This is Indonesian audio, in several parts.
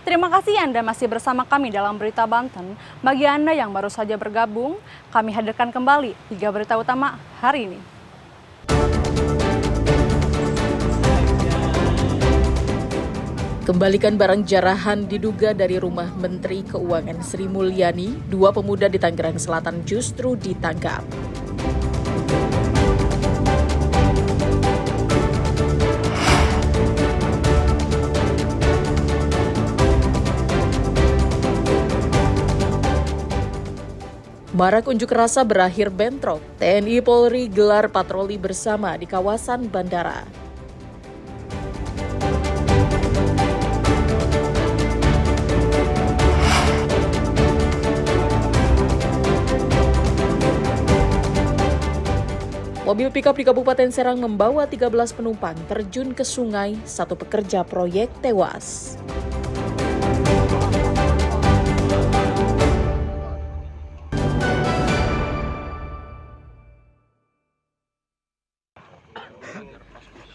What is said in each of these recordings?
Terima kasih Anda masih bersama kami dalam Berita Banten. Bagi Anda yang baru saja bergabung, kami hadirkan kembali 3 berita utama hari ini. Kembalikan barang jarahan diduga dari rumah Menteri Keuangan Sri Mulyani, 2 pemuda di Tangerang Selatan justru ditangkap. Marak unjuk rasa berakhir bentrok, TNI Polri gelar patroli bersama di kawasan bandara. Mobil pikap di Kabupaten Serang membawa 13 penumpang terjun ke sungai, 1 pekerja proyek tewas.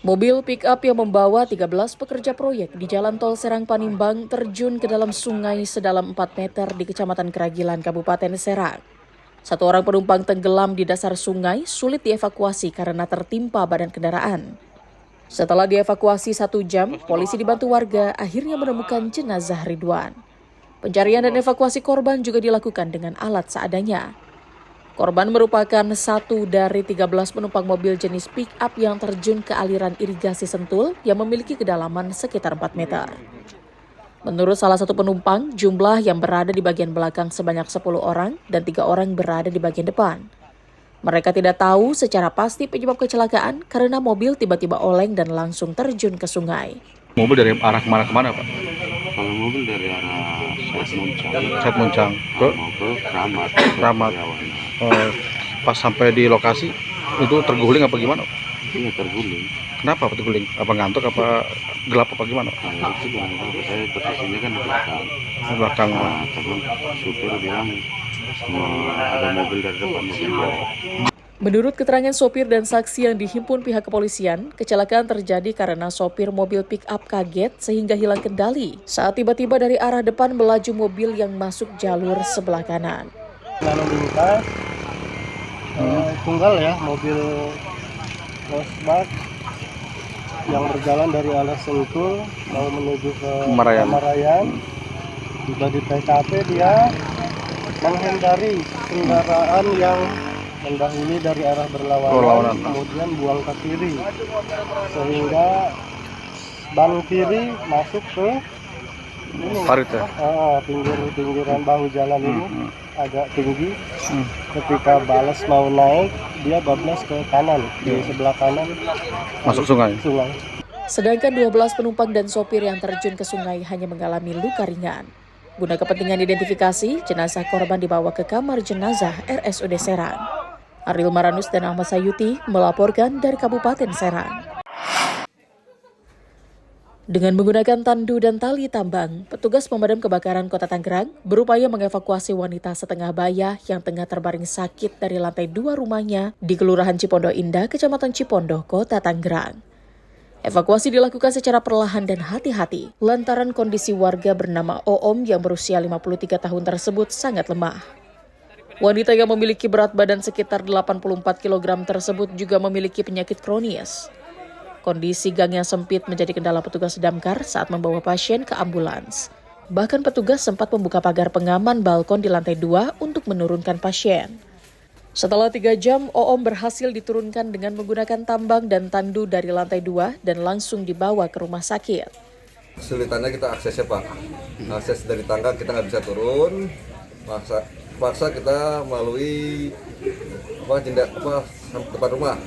Mobil pick-up yang membawa 13 pekerja proyek di Jalan Tol Serang Panimbang terjun ke dalam sungai sedalam 4 meter di Kecamatan Keragilan, Kabupaten Serang. 1 orang penumpang tenggelam di dasar sungai, sulit dievakuasi karena tertimpa badan kendaraan. Setelah dievakuasi 1 jam, polisi dibantu warga akhirnya menemukan jenazah Ridwan. Pencarian dan evakuasi korban juga dilakukan dengan alat seadanya. Korban merupakan 1 dari 13 penumpang mobil jenis pick-up yang terjun ke aliran irigasi Sentul yang memiliki kedalaman sekitar 4 meter. Menurut salah satu penumpang, jumlah yang berada di bagian belakang sebanyak 10 orang dan 3 orang berada di bagian depan. Mereka tidak tahu secara pasti penyebab kecelakaan karena mobil tiba-tiba oleng dan langsung terjun ke sungai. Mobil dari arah kemana Pak? Kalau mobil dari arah Set Muncang ke Kramat. Pas sampai di lokasi itu terguling apa gimana? Iya, terguling. Kenapa terguling? Apa ngantuk apa gelap apa gimana? Nah, itu yang saya posisinya kan di belakang. Di belakang. Nah, teman supir bilang ada mobil dari depan mobil. Menurut keterangan sopir dan saksi yang dihimpun pihak kepolisian, kecelakaan terjadi karena sopir mobil pick-up kaget sehingga hilang kendali saat tiba-tiba dari arah depan melaju mobil yang masuk jalur sebelah kanan. Lalu lintas, tunggal ya, mobil losbak yang berjalan dari arah Sentul mau menuju ke Marayan. Tiba di TKP dia menghindari kendaraan yang mendahului dari arah berlawanan, kemudian buang ke kiri sehingga ban kiri masuk ke Parit ya? pinggiran bahu jalan ini agak tinggi. Ketika balas mau naik, dia bablas ke kanan, di sebelah kanan Masuk sungai. Sedangkan 12 penumpang dan sopir yang terjun ke sungai hanya mengalami luka ringan. Guna kepentingan identifikasi, jenazah korban dibawa ke kamar jenazah RSUD Serang. Ariel Maranus dan Ahmad Sayuti melaporkan dari Kabupaten Serang. Dengan menggunakan tandu dan tali tambang, petugas pemadam kebakaran Kota Tangerang berupaya mengevakuasi wanita setengah baya yang tengah terbaring sakit dari lantai 2 rumahnya di Kelurahan Cipondo Indah, Kecamatan Cipondo, Kota Tangerang. Evakuasi dilakukan secara perlahan dan hati-hati lantaran kondisi warga bernama Oom yang berusia 53 tahun tersebut sangat lemah. Wanita yang memiliki berat badan sekitar 84 kg tersebut juga memiliki penyakit kronis. Kondisi gang yang sempit menjadi kendala petugas damkar saat membawa pasien ke ambulans. Bahkan petugas sempat membuka pagar pengaman balkon di lantai 2 untuk menurunkan pasien. Setelah 3 jam, Oom berhasil diturunkan dengan menggunakan tambang dan tandu dari lantai 2 dan langsung dibawa ke rumah sakit. Kesulitannya kita aksesnya Pak, akses dari tangga kita nggak bisa turun, paksa kita melalui depan rumah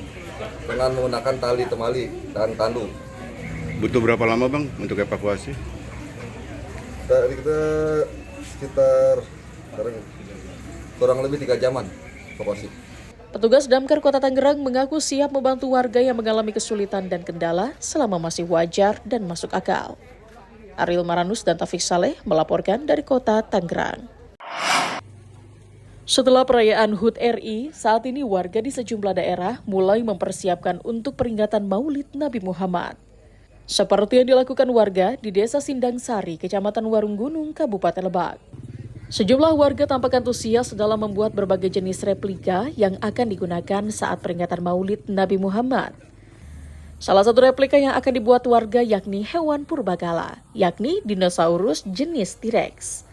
dengan menggunakan tali temali dan tandu. Butuh berapa lama Bang untuk evakuasi? Dari kita sekitar kurang lebih 3 jaman evakuasi. Petugas damkar Kota Tangerang mengaku siap membantu warga yang mengalami kesulitan dan kendala selama masih wajar dan masuk akal. Ariel Maranus dan Taufik Saleh melaporkan dari Kota Tangerang. Setelah perayaan HUT RI, saat ini warga di sejumlah daerah mulai mempersiapkan untuk peringatan Maulid Nabi Muhammad. Seperti yang dilakukan warga di Desa Sindang Sari, Kecamatan Warung Gunung, Kabupaten Lebak. Sejumlah warga tampak antusias dalam membuat berbagai jenis replika yang akan digunakan saat peringatan Maulid Nabi Muhammad. Salah satu replika yang akan dibuat warga yakni hewan purbakala, yakni dinosaurus jenis T-Rex.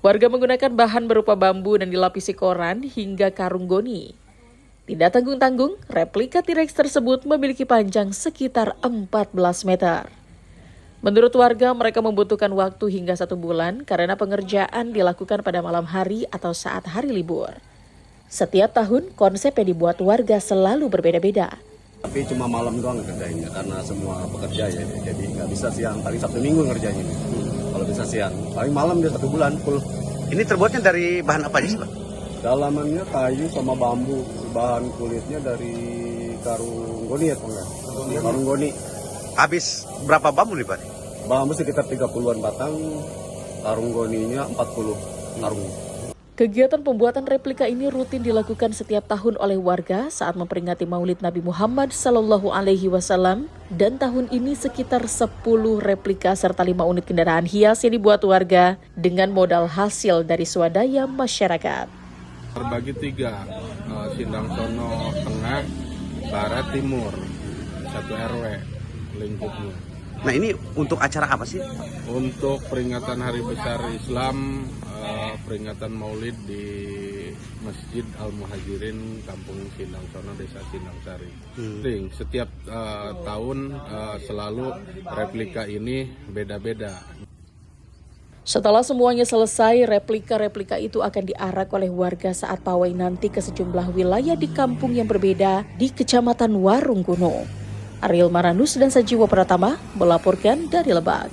Warga menggunakan bahan berupa bambu dan dilapisi koran hingga karung goni. Tidak tanggung-tanggung, replika T-Rex tersebut memiliki panjang sekitar 14 meter. Menurut warga, mereka membutuhkan waktu hingga 1 bulan karena pengerjaan dilakukan pada malam hari atau saat hari libur. Setiap tahun, konsep yang dibuat warga selalu berbeda-beda. Tapi cuma malam doang kerjainnya karena semua pekerja ya, jadi nggak bisa siang, paling Sabtu Minggu ngerjainnya. Kalau bisa siang, paling malam dia 1 bulan full. Ini terbuatnya dari bahan apa aja sih, Pak? Dalamannya kayu sama bambu, bahan kulitnya dari karung goni ya, enggak? Karung goni. Habis berapa bambu nih, Pak? Bambu sekitar 30-an batang, karung goninya 40 karung. Kegiatan pembuatan replika ini rutin dilakukan setiap tahun oleh warga saat memperingati Maulid Nabi Muhammad SAW, dan tahun ini sekitar 10 replika serta 5 unit kendaraan hias yang dibuat warga dengan modal hasil dari swadaya masyarakat. Terbagi 3, Sindang Sono Tengah, Barat, Timur, 1 RW lingkupnya. Nah, ini untuk acara apa sih? Untuk peringatan Hari Besar Islam, peringatan Maulid di Masjid Al-Muhajirin, Kampung Sindang Sono, Desa Sindang Sari. Setiap tahun selalu replika ini beda-beda. Setelah semuanya selesai, replika-replika itu akan diarak oleh warga saat pawai nanti ke sejumlah wilayah di kampung yang berbeda di Kecamatan Warung Gunung. Ariel Maranus dan Sajiwo Pratama melaporkan dari Lebak.